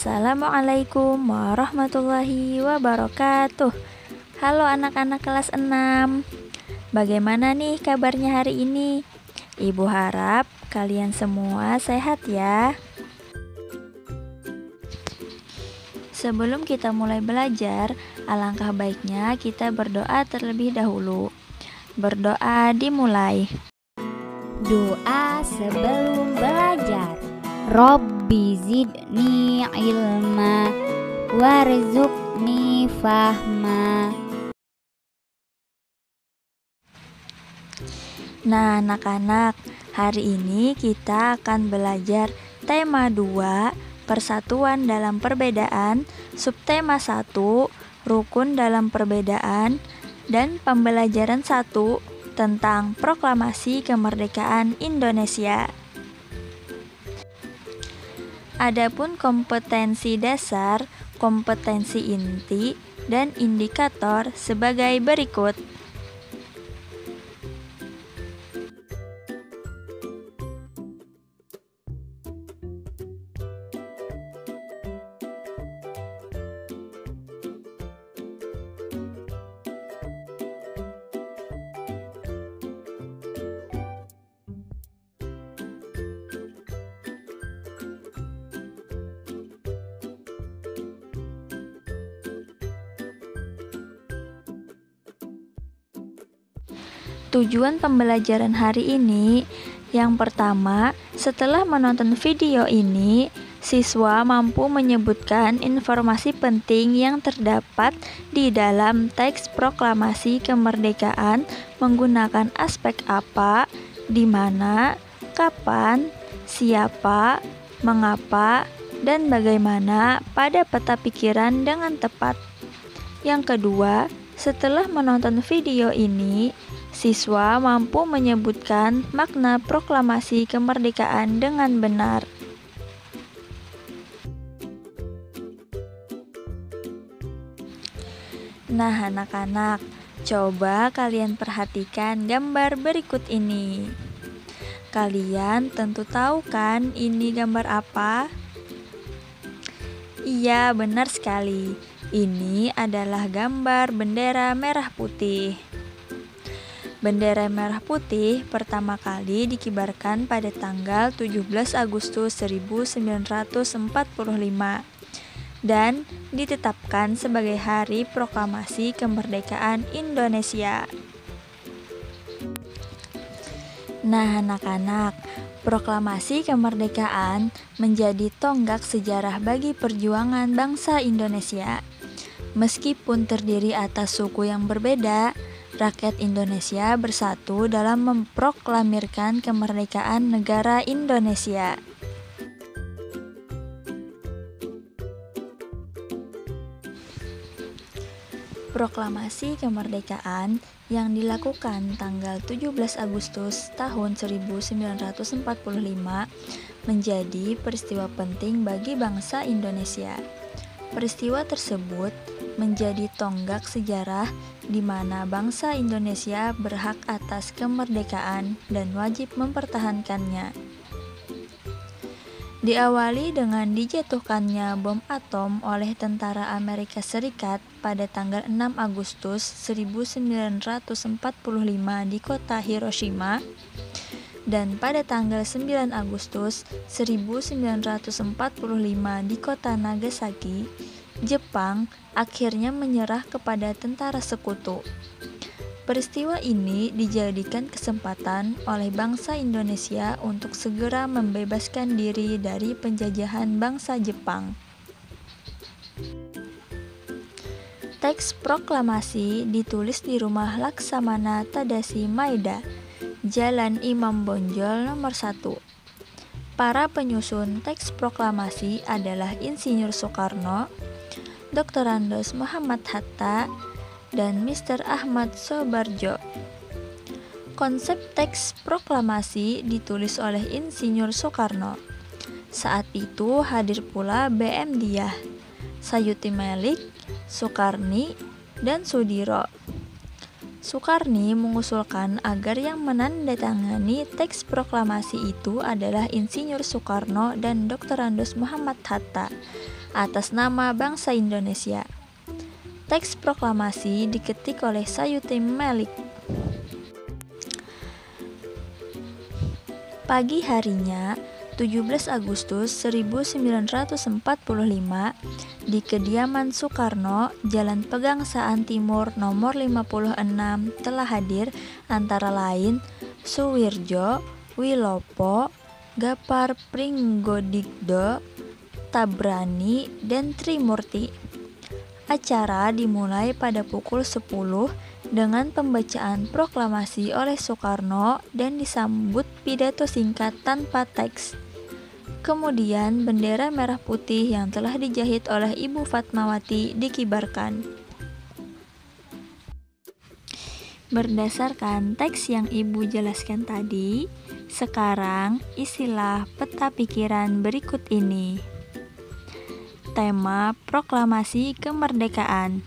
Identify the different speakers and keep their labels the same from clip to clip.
Speaker 1: Assalamualaikum warahmatullahi wabarakatuh. Halo anak-anak kelas 6. Bagaimana nih kabarnya hari ini? Ibu harap kalian semua sehat ya. Sebelum kita mulai belajar, alangkah baiknya kita berdoa terlebih dahulu. Berdoa dimulai.
Speaker 2: Doa sebelum belajar. Robbi zidni ilma warzuqni fahma.
Speaker 1: Nah anak-anak, hari ini kita akan belajar tema 2, persatuan dalam perbedaan, subtema 1, rukun dalam perbedaan, dan pembelajaran 1 tentang proklamasi kemerdekaan Indonesia. Adapun kompetensi dasar, kompetensi inti, dan indikator sebagai berikut. Tujuan pembelajaran hari ini, yang pertama, setelah menonton video ini, siswa mampu menyebutkan informasi penting yang terdapat di dalam teks proklamasi kemerdekaan menggunakan aspek apa, di mana, kapan, siapa, mengapa, dan bagaimana pada peta pikiran dengan tepat. Yang kedua, setelah menonton video ini, siswa mampu menyebutkan makna proklamasi kemerdekaan dengan benar. Nah, anak-anak, coba kalian perhatikan gambar berikut ini. Kalian tentu tahu kan ini gambar apa? Iya, benar sekali. Ini adalah gambar bendera merah putih. Bendera merah putih pertama kali dikibarkan pada tanggal 17 Agustus 1945 dan ditetapkan sebagai Hari Proklamasi Kemerdekaan Indonesia. Nah, anak-anak, proklamasi kemerdekaan menjadi tonggak sejarah bagi perjuangan bangsa Indonesia. Meskipun terdiri atas suku yang berbeda, rakyat Indonesia bersatu dalam memproklamirkan kemerdekaan negara Indonesia. Proklamasi kemerdekaan yang dilakukan tanggal 17 Agustus tahun 1945 menjadi peristiwa penting bagi bangsa Indonesia. Peristiwa tersebut menjadi tonggak sejarah di mana bangsa Indonesia berhak atas kemerdekaan dan wajib mempertahankannya. Diawali dengan dijatuhkannya bom atom oleh tentara Amerika Serikat pada tanggal 6 Agustus 1945 di kota Hiroshima dan pada tanggal 9 Agustus 1945 di kota Nagasaki, Jepang akhirnya menyerah kepada tentara sekutu. Peristiwa ini dijadikan kesempatan oleh bangsa Indonesia untuk segera membebaskan diri dari penjajahan bangsa Jepang. Teks proklamasi ditulis di rumah Laksamana Tadashi Maeda, Jalan Imam Bonjol nomor 1. Para penyusun teks proklamasi adalah Insinyur Soekarno, Dr. Andos Muhammad Hatta, dan Mr. Ahmad Soebarjo. Konsep teks proklamasi ditulis oleh Insinyur Soekarno. Saat itu hadir pula BM Diah, Sayuti Melik, Soekarni, dan Sudiro. Soekarni mengusulkan agar yang menandatangani teks proklamasi itu adalah Insinyur Soekarno dan Dr. Andos Muhammad Hatta atas nama bangsa Indonesia. Teks proklamasi diketik oleh Sayuti Melik. Pagi harinya, 17 Agustus 1945, di kediaman Soekarno, Jalan Pegangsaan Timur nomor 56 telah hadir antara lain Suwirjo, Wilopo, Gapar Pringgodigdo, Tabrani, dan Trimurti. Acara dimulai pada pukul 10 dengan pembacaan proklamasi oleh Soekarno dan disambut pidato singkat tanpa teks. Kemudian bendera merah putih yang telah dijahit oleh Ibu Fatmawati dikibarkan. Berdasarkan teks yang Ibu jelaskan tadi, sekarang isilah peta pikiran berikut ini. Tema proklamasi kemerdekaan.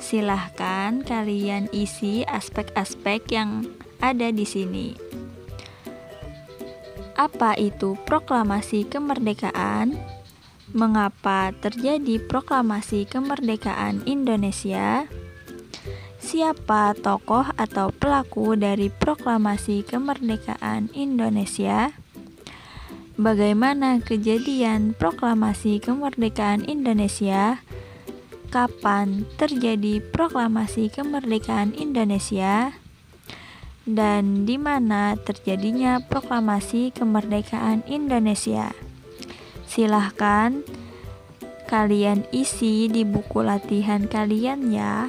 Speaker 1: Silahkan kalian isi aspek-aspek yang ada di sini. Apa itu proklamasi kemerdekaan? Mengapa terjadi proklamasi kemerdekaan Indonesia? Siapa tokoh atau pelaku dari proklamasi kemerdekaan Indonesia? Bagaimana kejadian proklamasi kemerdekaan Indonesia? Kapan terjadi proklamasi kemerdekaan Indonesia? Dan di mana terjadinya proklamasi kemerdekaan Indonesia? Silahkan kalian isi di buku latihan kalian ya.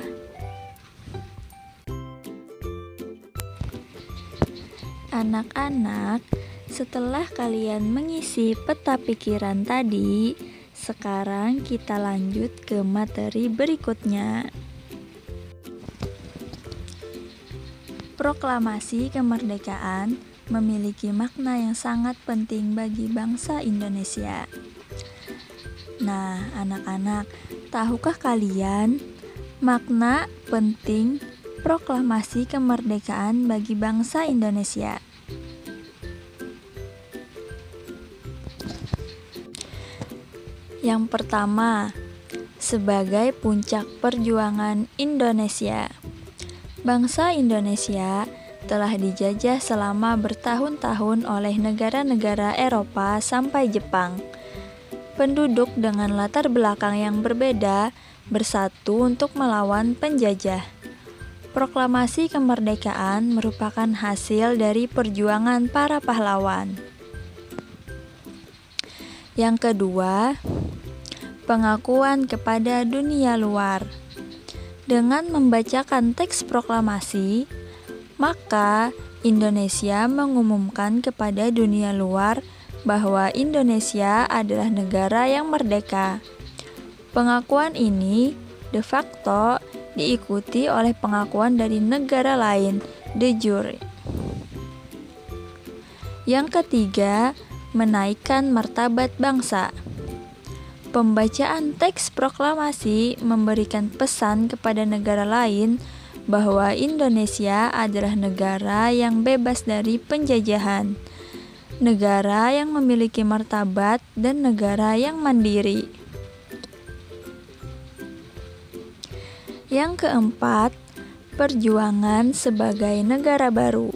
Speaker 1: Anak-anak, setelah kalian mengisi peta pikiran tadi, sekarang kita lanjut ke materi berikutnya. Proklamasi kemerdekaan memiliki makna yang sangat penting bagi bangsa Indonesia. Nah, anak-anak, tahukah kalian makna penting proklamasi kemerdekaan bagi bangsa Indonesia? Yang pertama, sebagai puncak perjuangan Indonesia. Bangsa Indonesia telah dijajah selama bertahun-tahun oleh negara-negara Eropa sampai Jepang. Penduduk dengan latar belakang yang berbeda bersatu untuk melawan penjajah. Proklamasi kemerdekaan merupakan hasil dari perjuangan para pahlawan. Yang kedua, pengakuan kepada dunia luar. Dengan membacakan teks proklamasi, maka Indonesia mengumumkan kepada dunia luar bahwa Indonesia adalah negara yang merdeka. Pengakuan ini de facto diikuti oleh pengakuan dari negara lain de jure. Yang ketiga, menaikkan martabat bangsa. Pembacaan teks proklamasi memberikan pesan kepada negara lain bahwa Indonesia adalah negara yang bebas dari penjajahan, negara yang memiliki martabat, dan negara yang mandiri. Yang keempat, perjuangan sebagai negara baru.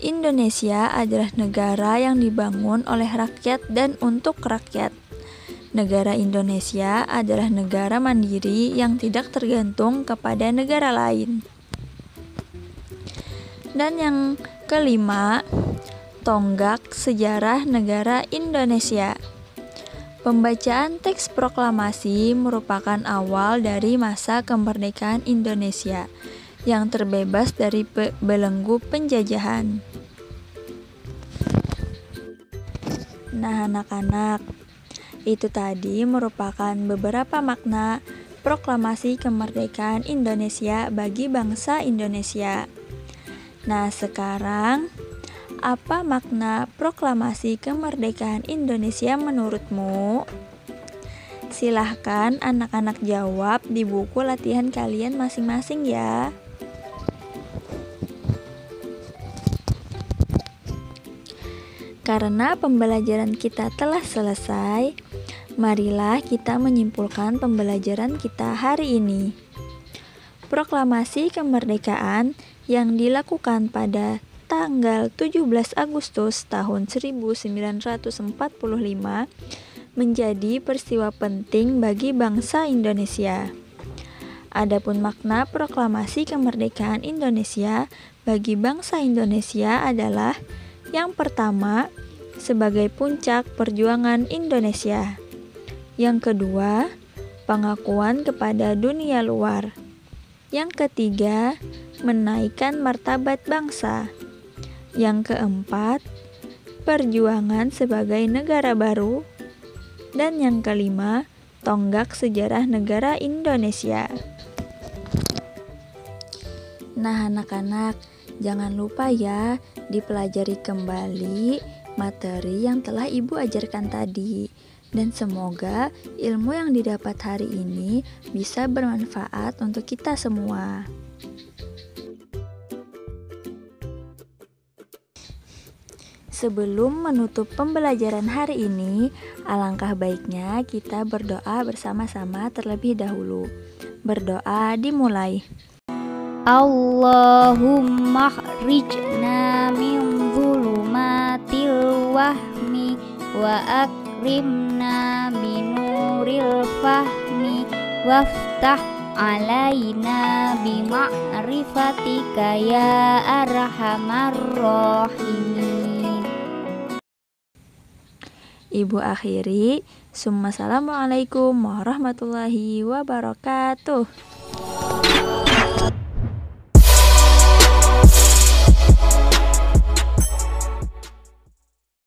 Speaker 1: Indonesia adalah negara yang dibangun oleh rakyat dan untuk rakyat. Negara Indonesia adalah negara mandiri yang tidak tergantung kepada negara lain. Dan yang kelima, tonggak sejarah negara Indonesia. Pembacaan teks proklamasi merupakan awal dari masa kemerdekaan Indonesia yang terbebas dari belenggu penjajahan. Nah, anak-anak, itu tadi merupakan beberapa makna proklamasi kemerdekaan Indonesia bagi bangsa Indonesia. Nah, sekarang apa makna proklamasi kemerdekaan Indonesia menurutmu? Silahkan anak-anak jawab di buku latihan kalian masing-masing ya. Karena pembelajaran kita telah selesai, marilah kita menyimpulkan pembelajaran kita hari ini. Proklamasi kemerdekaan yang dilakukan pada tanggal 17 Agustus tahun 1945 menjadi peristiwa penting bagi bangsa Indonesia. Adapun makna proklamasi kemerdekaan Indonesia bagi bangsa Indonesia adalah yang pertama, sebagai puncak perjuangan Indonesia. Yang kedua, pengakuan kepada dunia luar. Yang ketiga, menaikkan martabat bangsa. Yang keempat, perjuangan sebagai negara baru. Dan yang kelima, tonggak sejarah negara Indonesia. Nah, anak-anak, jangan lupa ya dipelajari kembali materi yang telah Ibu ajarkan tadi. Dan semoga ilmu yang didapat hari ini bisa bermanfaat untuk kita semua. Sebelum menutup pembelajaran hari ini, alangkah baiknya kita berdoa bersama-sama terlebih dahulu. Berdoa dimulai.
Speaker 2: Allahumma khrijna min zulumatil wahmi wa akrimna binuril fahmi waftah alaina bima'rifatika ya arhamar rahimin.
Speaker 1: Ibu akhiri, Assalamualaikum warahmatullahi wabarakatuh.